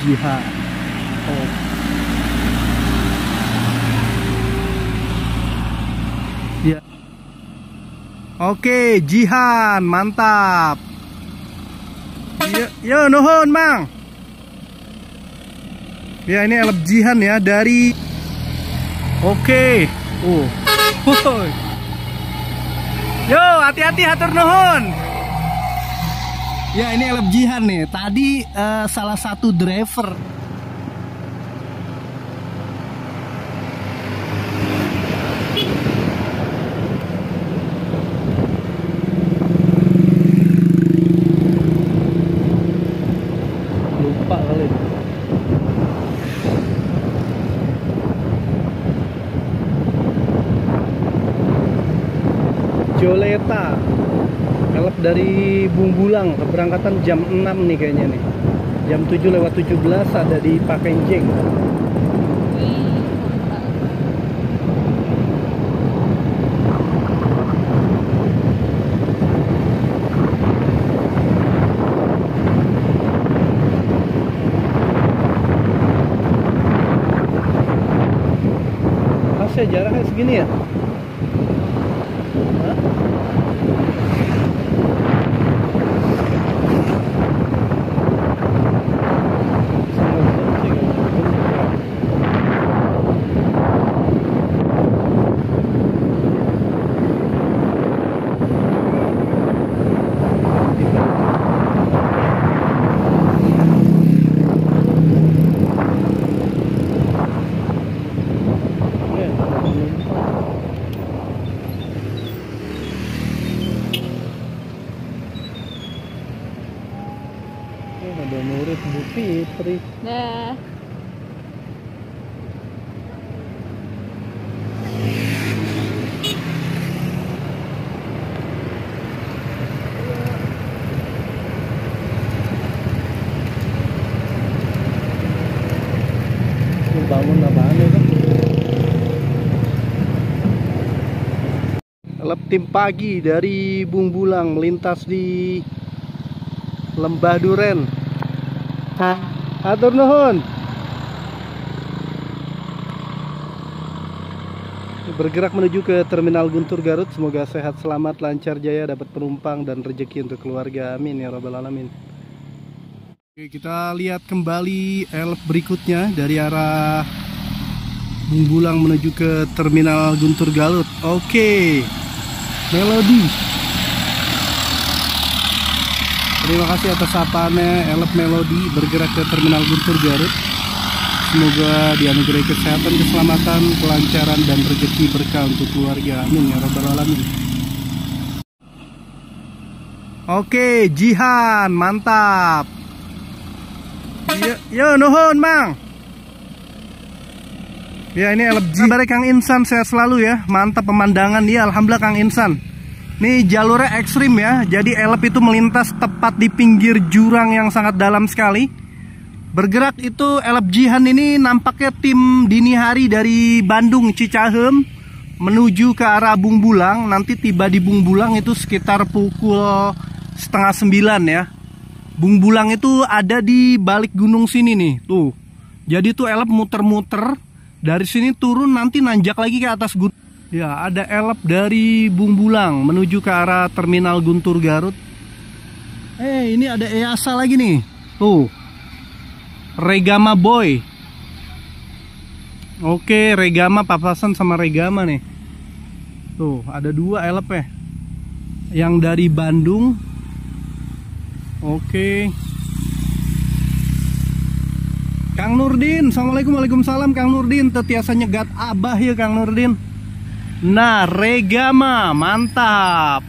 Jihan. Oh. Ya. Oke, Jihan, mantap. Yo, nuhun, Mang. Ya, ini elep Jihan ya dari. Oke. Yo, hati-hati, hatur nuhun. Ya, ini elep Jihan nih. Tadi salah satu driver. Lupa kali. Joleta. Elep dari Bungbulang, keberangkatan jam 6 nih kayaknya nih. Jam 7:17 ada di Pakenjing. Masih jaraknya segini ya? Hah? Ada murid Bu Fitri. Nah. Bangun apaan ya kan? Elep tim pagi dari Bungbulang melintas di Lembah Duren. Hatur nuhun. Bergerak menuju ke Terminal Guntur Garut. Semoga sehat, selamat, lancar jaya, dapat penumpang dan rezeki untuk keluarga. Amin ya rabbal alamin. Oke, kita lihat kembali elep berikutnya dari arah Bungbulang menuju ke Terminal Guntur Garut. Oke, Melody. Terima kasih atas sapaannya elep Melody bergerak ke Terminal Guntur Garut. Semoga dianugerahi kesehatan, keselamatan, kelancaran dan rezeki berkah untuk keluarga. Amin ya rabbal alamin. Oke, Jihan, mantap. Yo, nuhun, Mang. Ya, ini elep Jihan dari Kang Insan, sehat selalu ya. Mantap pemandangan dia, alhamdulillah Kang Insan. Nih jalurnya ekstrim ya, jadi elep itu melintas tepat di pinggir jurang yang sangat dalam sekali. Bergerak itu elep Jihan ini nampaknya tim dini hari dari Bandung Cicahem menuju ke arah Bungbulang. Nanti tiba di Bungbulang itu sekitar pukul 8:30 ya. Bungbulang itu ada di balik gunung sini nih, tuh. Jadi tuh elep muter-muter dari sini turun nanti nanjak lagi ke atas gunung. Ya, ada elep dari Bungbulang menuju ke arah Terminal Guntur Garut. Ini ada EASA lagi nih. Tuh. Regama Boy. Oke, Regama papasan sama Regama nih. Tuh, ada dua elep ya. Yang dari Bandung. Oke. Kang Nurdin, assalamualaikum, waalaikumsalam Kang Nurdin. Tetiasa nyegat abah ya Kang Nurdin. Nah, Regama, mantap.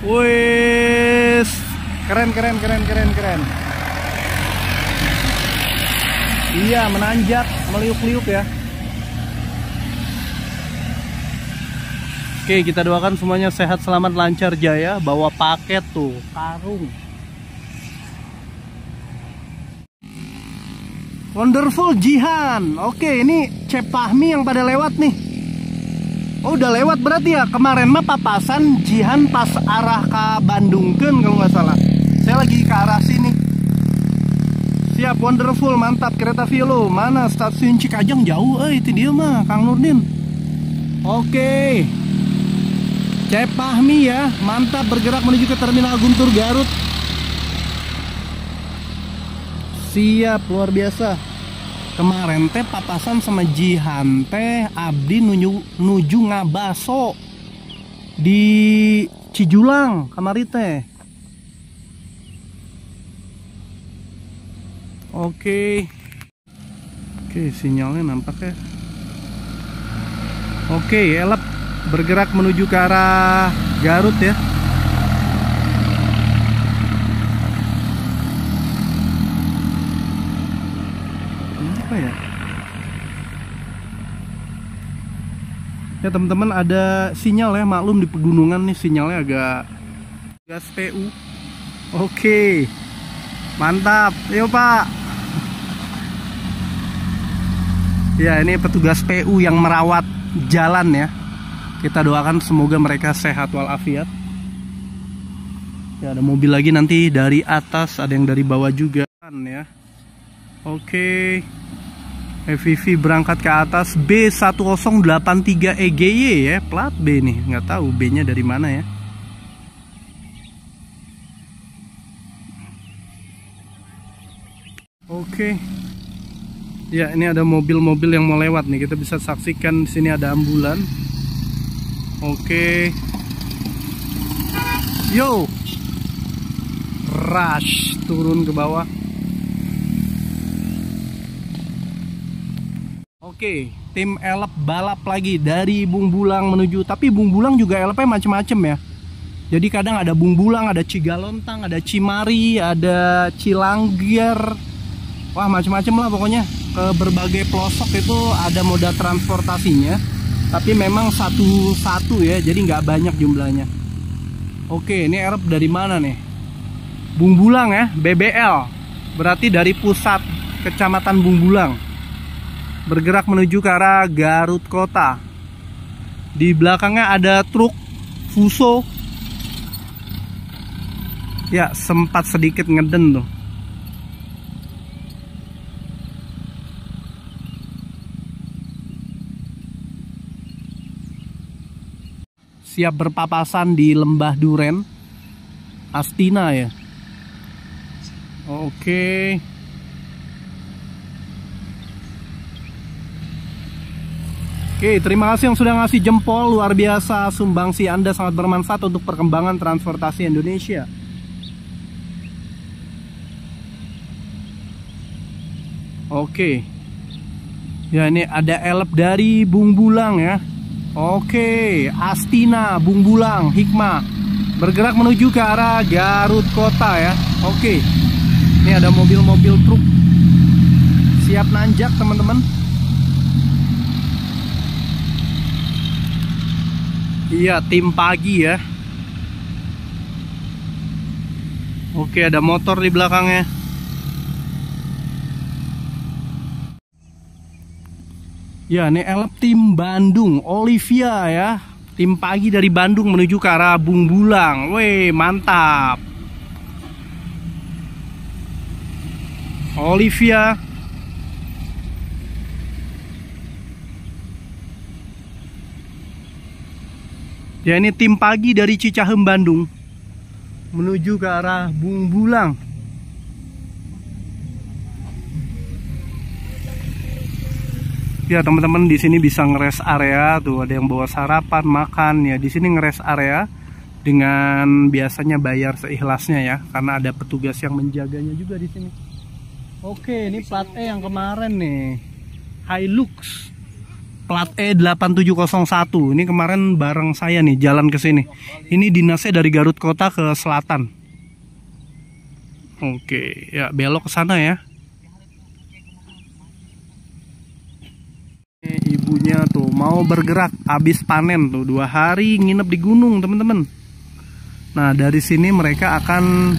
Wes, keren. Iya, menanjak, meliuk-liuk ya. Oke, kita doakan semuanya sehat, selamat, lancar jaya. Bawa paket tuh, karung. Wonderful Jihan. Oke, ini Cepahmi yang pada lewat nih. Oh, udah lewat berarti ya. Kemarin mah papasan Jihan pas arah ke Bandungkeun kalau nggak salah. Saya lagi ke arah sini. Siap, wonderful, mantap. Kereta Velo, mana stasiun Cikajang jauh, itu dia mah, Kang Nurdin. Oke. Cepahmi ya, mantap, bergerak menuju ke Terminal Guntur Garut. Siap, luar biasa. Kemarin teh papasan sama Jihan teh abdi nuju Ngabaso di Cijulang kamari teh. Oke, sinyalnya nampaknya. Oke, elep bergerak menuju ke arah Garut ya. Apa ya? Ya teman-teman, ada sinyal ya, maklum di pegunungan nih sinyalnya agak gas PU. Oke. Mantap, yuk Pak. Ya, ini petugas PU yang merawat jalan ya. Kita doakan semoga mereka sehat walafiat. Ya, ada mobil lagi nanti dari atas, ada yang dari bawah juga ya. Oke. FVV berangkat ke atas B1083 EGY ya, plat B nih, nggak tahu B-nya dari mana ya. Oke. Ya, ini ada mobil-mobil yang mau lewat nih. Kita bisa saksikan di sini ada ambulan. Oke. Yo. Rush turun ke bawah. Oke, tim elep balap lagi dari Bungbulang menuju, tapi Bungbulang juga elepnya macem-macem ya. Jadi kadang ada Bungbulang, ada Cigalontang, ada Cimari, ada Cilanggar. Wah, macam-macam lah pokoknya. Ke berbagai pelosok itu ada moda transportasinya. Tapi memang satu-satu ya, jadi nggak banyak jumlahnya. Oke, ini elep dari mana nih? Bungbulang ya, BBL. Berarti dari pusat kecamatan Bungbulang. Bergerak menuju ke arah Garut Kota. Di belakangnya ada truk Fuso. Ya, sempat sedikit ngeden tuh. Siap berpapasan di Lembah Duren, Astina ya. Oke. Oke, terima kasih yang sudah ngasih jempol, luar biasa, sumbangsi Anda sangat bermanfaat untuk perkembangan transportasi Indonesia. Oke. Ya, ini ada elep dari Bungbulang ya. Oke, Astina, Bungbulang, Hikmah. Bergerak menuju ke arah Garut Kota ya. Oke. Ini ada mobil-mobil truk. Siap nanjak teman-teman. Iya, tim pagi ya. Oke, ada motor di belakangnya. Ya, ini elep tim Bandung, Olivia ya. Tim pagi dari Bandung menuju ke arah Bungbulang. Weh, mantap. Olivia. Ya, ini tim pagi dari Cicahem Bandung menuju ke arah Bungbulang. Ya teman-teman, di sini bisa ngeres area tuh, ada yang bawa sarapan, makan ya. Di sini ngeres area dengan biasanya bayar seikhlasnya ya, karena ada petugas yang menjaganya juga di sini. Oke, ini plat E yang kemarin nih, Hilux, plat E 8701. Ini kemarin bareng saya nih jalan ke sini. Ini dinasnya dari Garut Kota ke selatan. Oke, ya belok ke sana ya. Ibunya tuh mau bergerak, habis panen tuh 2 hari nginep di gunung teman-teman. Nah, dari sini mereka akan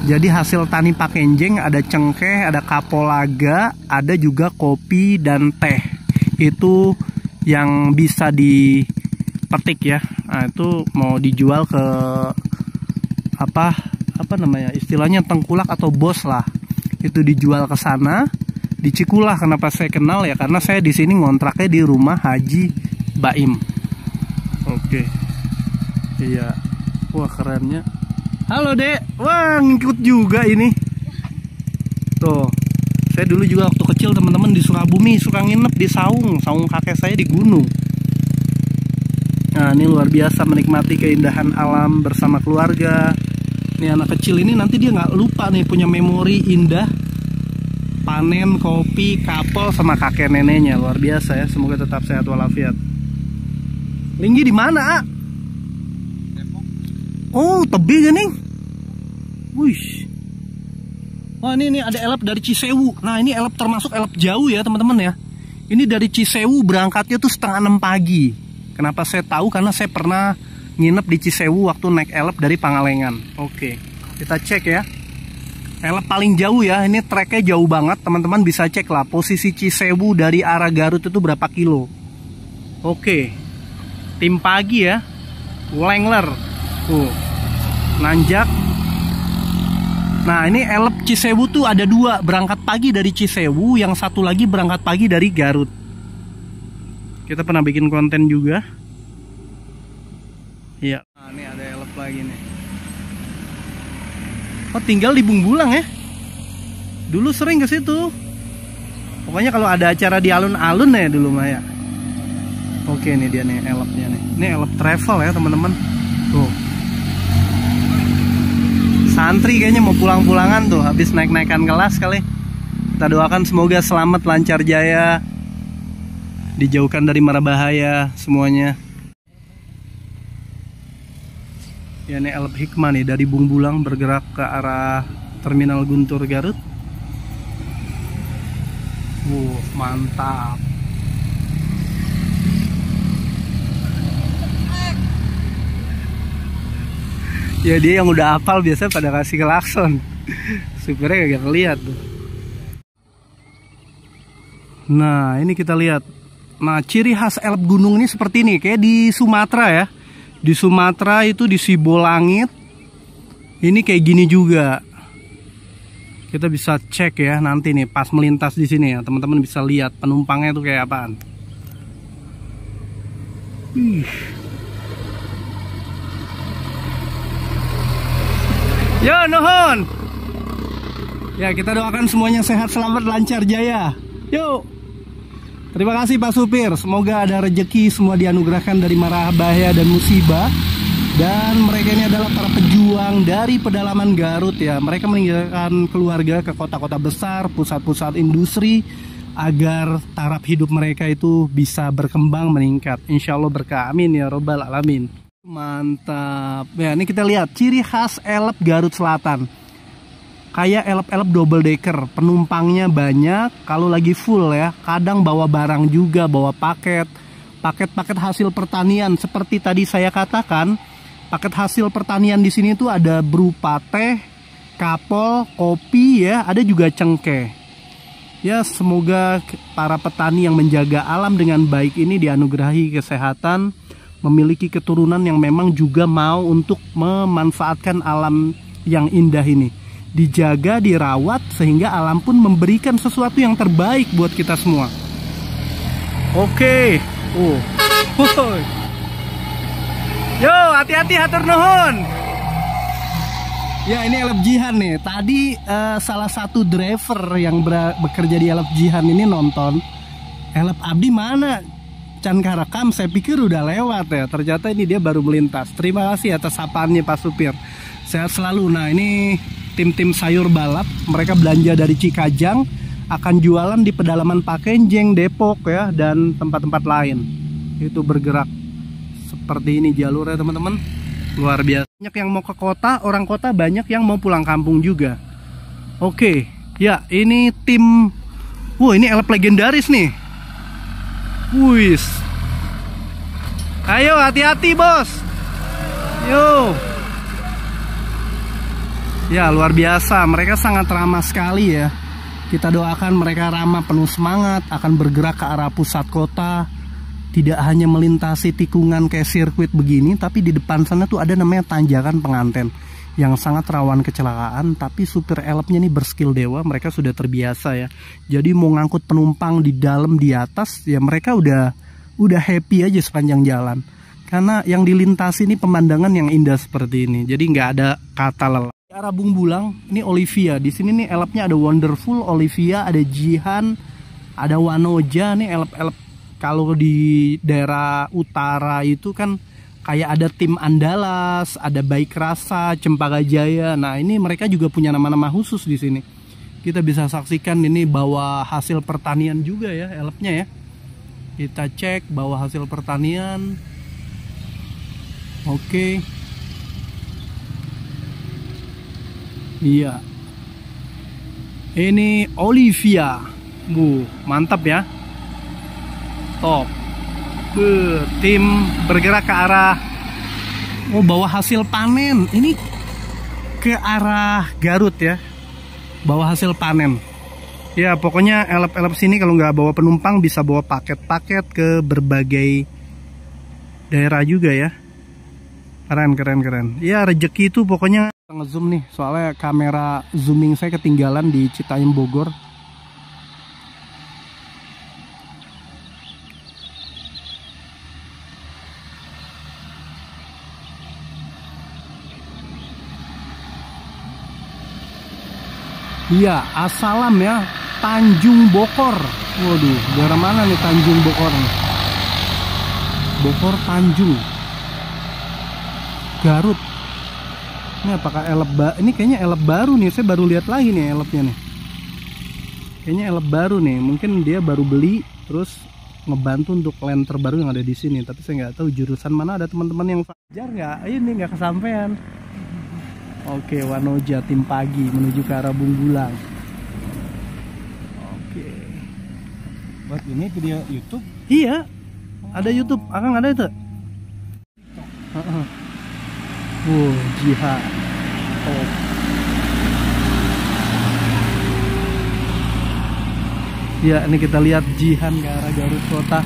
jadi hasil tani pakenjeng, ada cengkeh, ada kapolaga, ada juga kopi dan teh. Itu yang bisa dipetik ya. Nah, itu mau dijual ke apa namanya, istilahnya tengkulak atau bos lah. itu dijual ke sana di Cikulah. Kenapa saya kenal ya? Karena saya di sini ngontraknya di rumah Haji Baim. Oke. Iya. Wah, kerennya. Halo, Dek. Wah, ngikut juga ini. Tuh. Saya dulu juga waktu kecil teman-teman di Sukabumi suka nginep di saung kakek saya di gunung. Nah, ini luar biasa menikmati keindahan alam bersama keluarga. Nih anak kecil ini nanti dia nggak lupa nih punya memori indah panen kopi kapel sama kakek neneknya. Luar biasa ya, semoga tetap sehat walafiat. Linggi di mana, A? Oh, tebing nih. Wih. Wah, ini ada elep dari Cisewu. Nah, ini elep termasuk elep jauh ya teman-teman ya. Ini dari Cisewu berangkatnya tuh 5:30 pagi. Kenapa saya tahu? Karena saya pernah nginep di Cisewu waktu naik elep dari Pangalengan. Oke, kita cek ya. Elep paling jauh ya, ini treknya jauh banget. Teman-teman bisa cek lah posisi Cisewu dari arah Garut itu berapa kilo. Oke, tim pagi ya, Wrangler. Nanjak. Nah, ini elep Cisewu tuh ada 2, berangkat pagi dari Cisewu, yang satu lagi berangkat pagi dari Garut. Kita pernah bikin konten juga. Iya. Nah, ini ada elep lagi nih. Oh, tinggal di Bungbulang ya. Dulu sering ke situ. Pokoknya kalau ada acara di alun-alun ya dulu mah ya. Oke, ini dia nih elepnya nih. Ini elep travel ya teman-teman. Tuh. Santri kayaknya mau pulang-pulangan tuh habis naik-naikan kelas kali. Kita doakan semoga selamat lancar jaya. Dijauhkan dari mara bahaya semuanya. Ya, ini elep hikmah nih dari Bungbulang bergerak ke arah Terminal Guntur Garut. Mantap. Ya, dia yang udah hafal biasanya pada kasih klakson. Supirnya kagak ngeliat tuh. Nah, ini kita lihat. Nah, ciri khas elep gunung ini seperti ini, kayak di Sumatera ya. Di Sumatera itu di Sibolangit ini kayak gini juga. Kita bisa cek ya nanti nih pas melintas di sini ya, teman-teman bisa lihat penumpangnya itu kayak apaan. Yo, nuhun. Ya, kita doakan semuanya sehat, selamat, lancar jaya. Yuk. Terima kasih Pak Supir, semoga ada rezeki, semua dianugerahkan dari mara bahaya dan musibah. Dan mereka ini adalah para pejuang dari pedalaman Garut ya. Mereka meninggalkan keluarga ke kota-kota besar, pusat-pusat industri, agar taraf hidup mereka itu bisa berkembang, meningkat. Insya Allah berkah, amin ya robbal alamin. Mantap. Ya, ini kita lihat ciri khas elep Garut Selatan. Kayak elep-elep double decker, penumpangnya banyak. Kalau lagi full ya, kadang bawa barang juga, bawa paket hasil pertanian. Seperti tadi saya katakan, paket hasil pertanian di sini tuh ada berupa teh, kapol, kopi ya, ada juga cengkeh. Ya, semoga para petani yang menjaga alam dengan baik ini dianugerahi kesehatan, memiliki keturunan yang memang juga mau untuk memanfaatkan alam yang indah ini. Dijaga, dirawat, sehingga alam pun memberikan sesuatu yang terbaik buat kita semua. Oke. Yo, hati-hati, hatur nuhun. Ya, ini elep Jihan nih. Tadi salah satu driver yang bekerja di elep Jihan ini nonton. Elep Abdi mana? Can karekam, saya pikir udah lewat ya. Ternyata ini dia baru melintas. Terima kasih atas sapaannya Pak Supir. Sehat selalu. Nah, ini tim-tim sayur balap, mereka belanja dari Cikajang, akan jualan di pedalaman Pakenjeng, Depok ya, dan tempat-tempat lain. Itu bergerak seperti ini jalurnya teman-teman, luar biasa. Banyak yang mau ke kota, orang kota banyak yang mau pulang kampung juga. Oke, ya ini tim, ini elep legendaris nih. Wis, ayo hati-hati bos, yo. Ya, luar biasa, mereka sangat ramah sekali ya. Kita doakan mereka ramah, penuh semangat, akan bergerak ke arah pusat kota. Tidak hanya melintasi tikungan kayak sirkuit begini, tapi di depan sana tuh ada namanya tanjakan penganten. yang sangat rawan kecelakaan, tapi supir elopnya ini berskill dewa, mereka sudah terbiasa ya. Jadi mau ngangkut penumpang di dalam di atas ya mereka udah happy aja sepanjang jalan. Karena yang dilintasi ini pemandangan yang indah seperti ini. Jadi nggak ada kata lelah. Di arah Bungbulang ini Olivia. Di sini nih elopnya ada Wonderful, Olivia, ada Jihan, ada Wanoja nih elop-elop. Kalau di daerah utara itu kan kayak ada tim Andalas, ada Baik Rasa, Cempaka Jaya. Nah, ini mereka juga punya nama-nama khusus di sini. Kita bisa saksikan ini bawa hasil pertanian juga ya, elopnya ya. Kita cek bawa hasil pertanian. Oke. Iya. Ini Olivia. Mantap ya. Top. Tim bergerak ke arah bawa hasil panen. Ini ke arah Garut ya, bawa hasil panen ya. Pokoknya elop-elop sini kalau nggak bawa penumpang bisa bawa paket-paket ke berbagai daerah juga ya. Keren ya, rezeki itu pokoknya. Ngezoom nih soalnya kamera zooming saya ketinggalan di Citayam Bogor. Iya, Assalam ya, Tanjung Bokor. Waduh, daerah mana nih Tanjung Bokor nih? Bokor Tanjung, Garut. Ini apakah elop ini kayaknya elop baru nih, saya baru lihat lagi nih elopnya nih. Kayaknya elop baru nih, mungkin dia baru beli terus ngebantu untuk land terbaru yang ada di sini. Tapi saya nggak tahu jurusan mana, ada teman-teman yang fajar nggak? Ini nggak kesampean. Oke, Wanoja tim pagi menuju ke arah Bungbulang. Oke. Buat ini video YouTube? Iya, ada YouTube. Akang ada itu? Jihan. Ya, ini kita lihat Jihan ke arah Garut Kota.